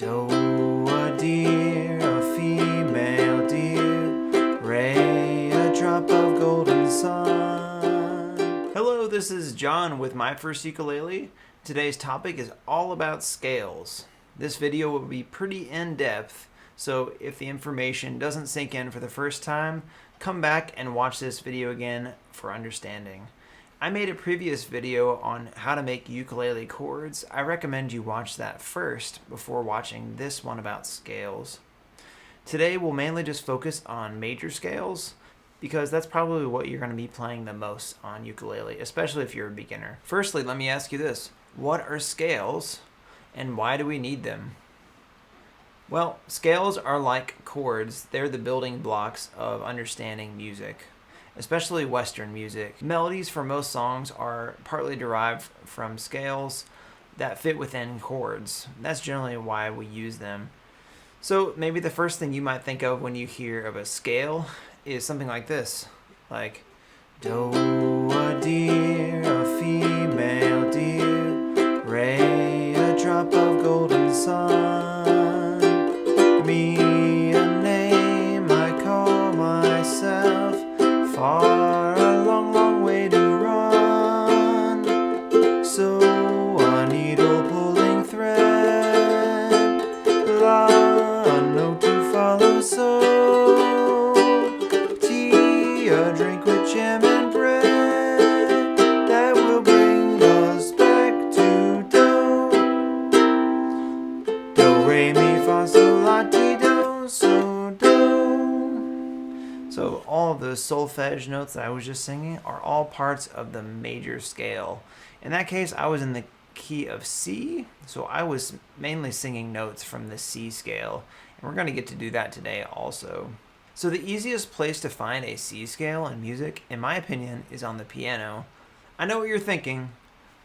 Do, a deer, a female deer, Ray, a drop of golden sun. Hello, this is John with My First Ukulele. Today's topic is all about scales. This video will be pretty in-depth, so if the information doesn't sink in for the first time, come back and watch this video again for understanding. I made a previous video on how to make ukulele chords. I recommend you watch that first before watching this one about scales. Today we'll mainly just focus on major scales because that's probably what you're going to be playing the most on ukulele, especially if you're a beginner. Firstly, let me ask you this. What are scales and why do we need them? Well, scales are like chords. They're the building blocks of understanding music, especially Western music. Melodies for most songs are partly derived from scales that fit within chords. That's generally why we use them. So maybe the first thing you might think of when you hear of a scale is something like this, like Do, a deer, a female deer, Ray, a drop of golden sun, me, a name I call myself, far, a long, long way to run. So a needle pulling thread, la, a note to follow. So tea, a drink with jam and bread, that will bring us back to do. Do, re, mi, fa, sol, la, ti, do, so do. So all of those solfege notes that I was just singing are all parts of the major scale. In that case, I was in the key of C, so I was mainly singing notes from the C scale, and we're going to get to do that today also. So the easiest place to find a C scale in music, in my opinion, is on the piano. I know what you're thinking.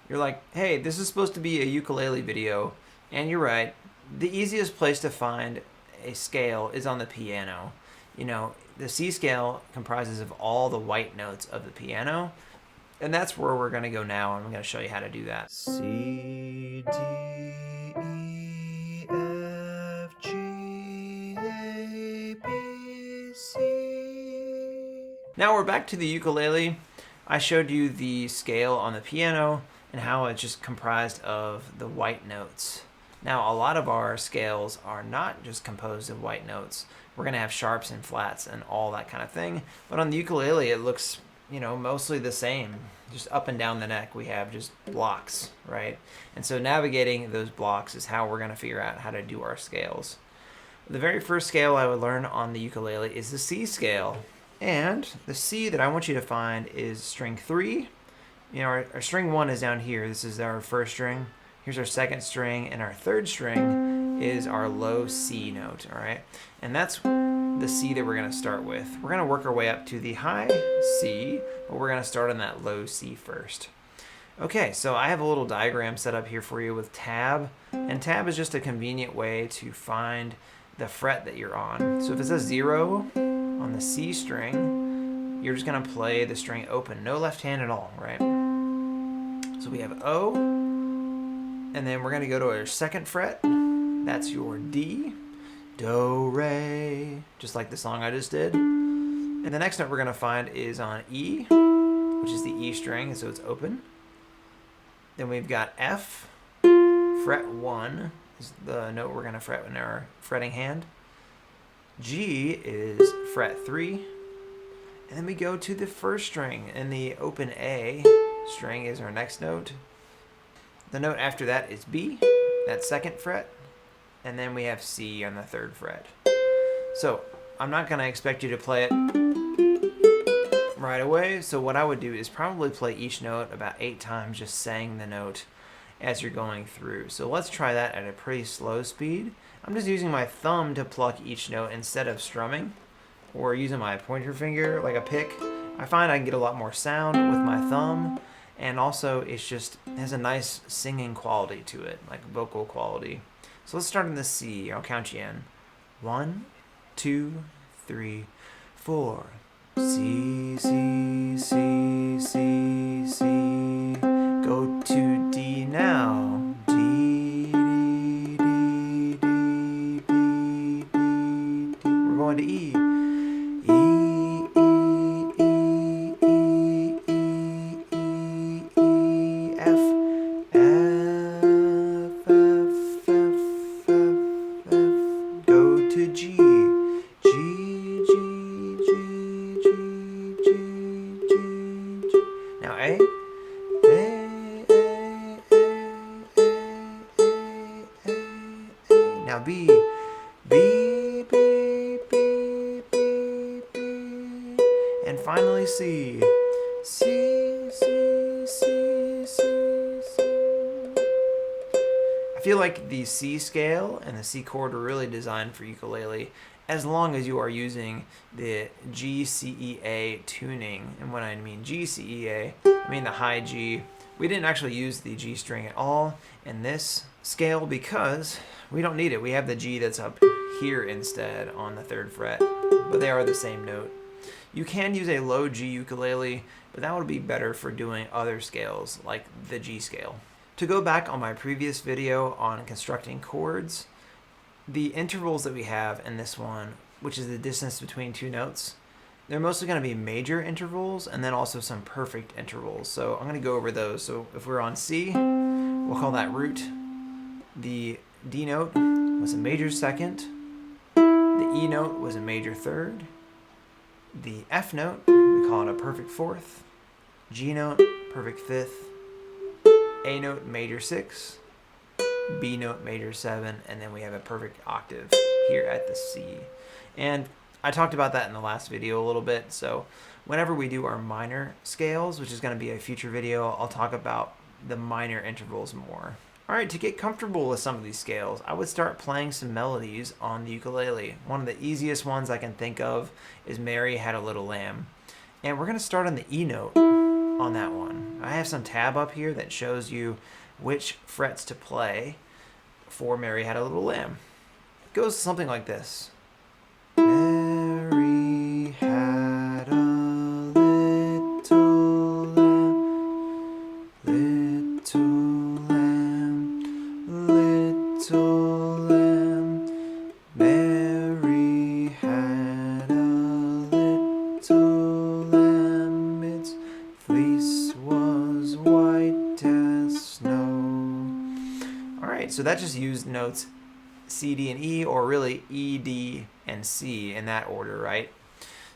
You're like, hey, this is supposed to be a ukulele video, and you're right. The easiest place to find a scale is on the piano. You know, the C scale comprises of all the white notes of the piano, and that's where we're going to go now, and I'm going to show you how to do that. C, D, E, F, G, A, B, C. Now we're back to the ukulele. I showed you the scale on the piano and how it's just comprised of the white notes. Now, a lot of our scales are not just composed of white notes. We're going to have sharps and flats and all that kind of thing. But on the ukulele, it looks, mostly the same. Just up and down the neck, we have just blocks, right? And so navigating those blocks is how we're going to figure out how to do our scales. The very first scale I would learn on the ukulele is the C scale. And the C that I want you to find is string 3. Our string 1 is down here. This is our first string. Here's our second string, and our third string is our low C note, all right? And that's the C that we're going to start with. We're going to work our way up to the high C, but we're going to start on that low C first. Okay, so I have a little diagram set up here for you with tab, and tab is just a convenient way to find the fret that you're on. So if it says 0 on the C string, you're just going to play the string open, no left hand at all, right? So we have O, and then we're going to go to our second fret. That's your D, Do, Re, just like the song I just did. And the next note we're going to find is on E, which is the E string, so it's open. Then we've got F, fret 1 is the note we're going to fret in our fretting hand. G is fret 3. And then we go to the first string, and the open A string is our next note. The note after that is B, that second fret, and then we have C on the third fret. So I'm not going to expect you to play it right away, so what I would do is probably play each note about 8 times, just saying the note as you're going through. So let's try that at a pretty slow speed. I'm just using my thumb to pluck each note instead of strumming, or using my pointer finger like a pick. I find I can get a lot more sound with my thumb. And also, it has a nice singing quality to it, like vocal quality. So let's start in the C. I'll count you in. 1, 2, 3, 4. C, C, C, C, C. Go to D now. D, D, D, D. Now B, B, B, B, B, B, and finally C, C, C, C, C, C. I feel like the C scale and the C chord are really designed for ukulele as long as you are using the G, C, E, A tuning. And when I mean G, C, E, A, I mean the high G. We didn't actually use the G string at all in this scale because we don't need it. We have the G that's up here instead on the 3rd fret, but they are the same note. You can use a low G ukulele, but that would be better for doing other scales like the G scale. To go back on my previous video on constructing chords, the intervals that we have in this one, which is the distance between 2 notes, they're mostly going to be major intervals and then also some perfect intervals. So I'm going to go over those. So if we're on C, we'll call that root. The D note was a major 2nd. The E note was a major 3rd. The F note, we call it a perfect 4th. G note, perfect 5th. A note, major 6. B note, major 7. And then we have a perfect octave here at the C. And I talked about that in the last video a little bit. So whenever we do our minor scales, which is going to be a future video, I'll talk about the minor intervals more. All right, to get comfortable with some of these scales, I would start playing some melodies on the ukulele. One of the easiest ones I can think of is Mary Had a Little Lamb. And we're going to start on the E note on that one. I have some tab up here that shows you which frets to play for Mary Had a Little Lamb. It goes something like this. Mary had a little lamb, little lamb, little lamb. Mary had a little lamb, its fleece was white as snow. All right, so that just used notes C, D, and E, or really E, D, and C in that order, right?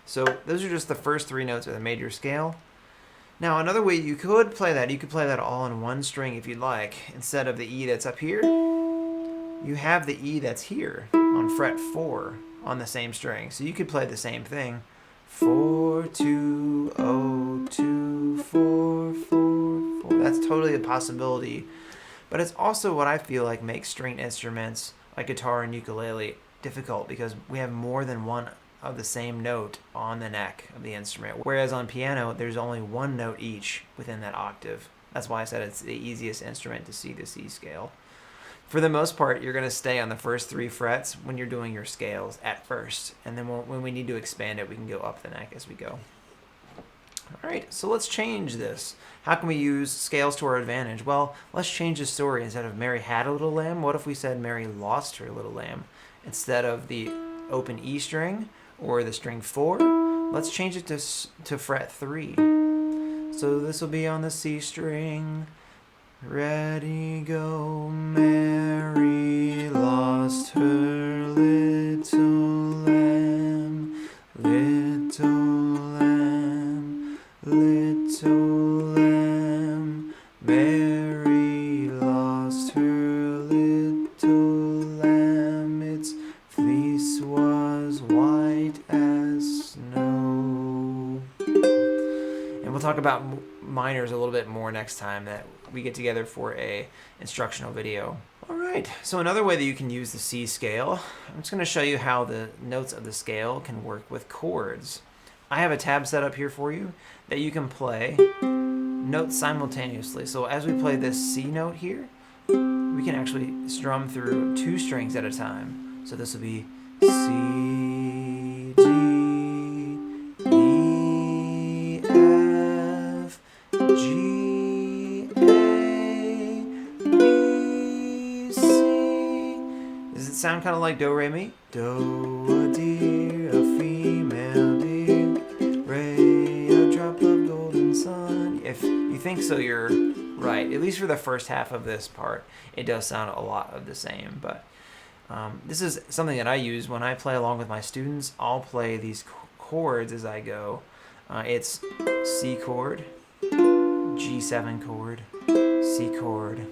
So those are just the first 3 notes of the major scale. Now another way you could play that, you could play that all in one string if you'd like. Instead of the E that's up here, you have the E that's here on fret 4 on the same string. So you could play the same thing. 4, 2, 0, 2, 4, 4, 4. That's totally a possibility. But it's also what I feel like makes stringed instruments like guitar and ukulele difficult, because we have more than one of the same note on the neck of the instrument. Whereas on piano, there's only one note each within that octave. That's why I said it's the easiest instrument to see the C scale. For the most part, you're going to stay on the first 3 frets when you're doing your scales at first. And then when we need to expand it, we can go up the neck as we go. All right, so let's change this. How can we use scales to our advantage? Well, let's change the story. Instead of Mary had a little lamb, what if we said Mary lost her little lamb? Instead of the open E string or the string 4, let's change it to fret 3. So this will be on the C string. Ready, go, Mary lost her little lamb, little lamb, little lamb. Mary lost her little lamb, its fleece was white as snow. And we'll talk about minors a little bit more next time that we get together for a instructional video. All right, so another way that you can use the C scale, I'm just going to show you how the notes of the scale can work with chords. I have a tab set up here for you that you can play notes simultaneously. So as we play this C note here, we can actually strum through 2 strings at a time. So this will be C, D, E, F, G, A, B, C. Does it sound kind of like do, re, mi? Do, a deer, a female deer, Ray, a drop of golden sun. If you think so, you're right. At least for the first half of this part, it does sound a lot of the same. But this is something that I use when I play along with my students. I'll play these chords as I go. It's C chord, G7 chord, C chord,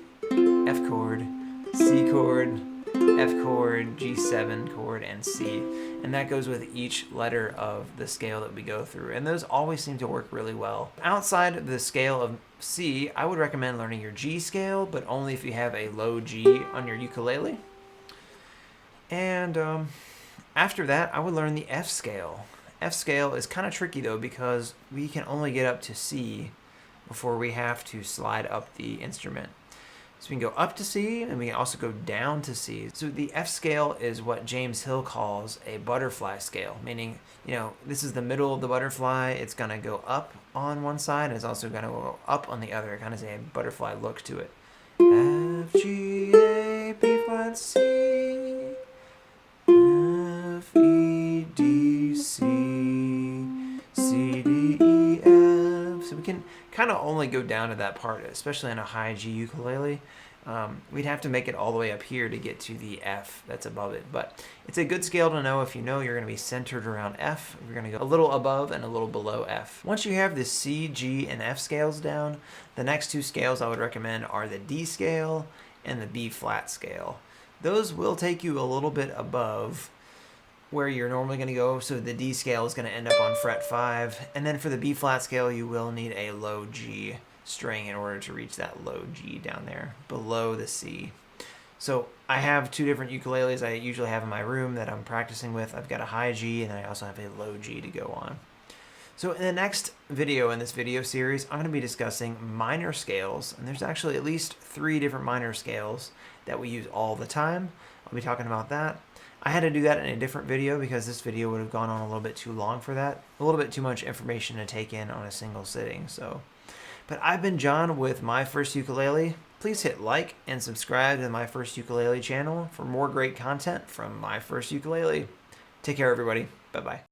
F chord, C chord, F chord, G7 chord, and C. And that goes with each letter of the scale that we go through. And those always seem to work really well. Outside of the scale of C, I would recommend learning your G scale, but only if you have a low G on your ukulele. And after that, I would learn the F scale. F scale is kind of tricky though, because we can only get up to C before we have to slide up the instrument. So we can go up to C, and we can also go down to C. So the F scale is what James Hill calls a butterfly scale, meaning, this is the middle of the butterfly. It's going to go up on one side, and it's also going to go up on the other. It kind of has a butterfly look to it. F, G, A, B flat, C, F, E, D, C, C, D, E, F. So we can kind of only go down to that part, especially on a high G ukulele. We'd have to make it all the way up here to get to the F that's above it. But it's a good scale to know if you know you're going to be centered around F. You're going to go a little above and a little below F. Once you have the C, G, and F scales down, the next two scales I would recommend are the D scale and the B flat scale. Those will take you a little bit above where you're normally going to go. So the D scale is going to end up on fret 5. And then for the B flat scale, you will need a low G string in order to reach that low G down there below the C. So I have two different ukuleles I usually have in my room that I'm practicing with. I've got a high G, and I also have a low G to go on. So in the next video in this video series, I'm going to be discussing minor scales. And there's actually at least 3 different minor scales that we use all the time. I'll be talking about that. I had to do that in a different video because this video would have gone on a little bit too long for that. A little bit too much information to take in on a single sitting. But I've been John with My First Ukulele. Please hit like and subscribe to the My First Ukulele channel for more great content from My First Ukulele. Take care, everybody. Bye-bye.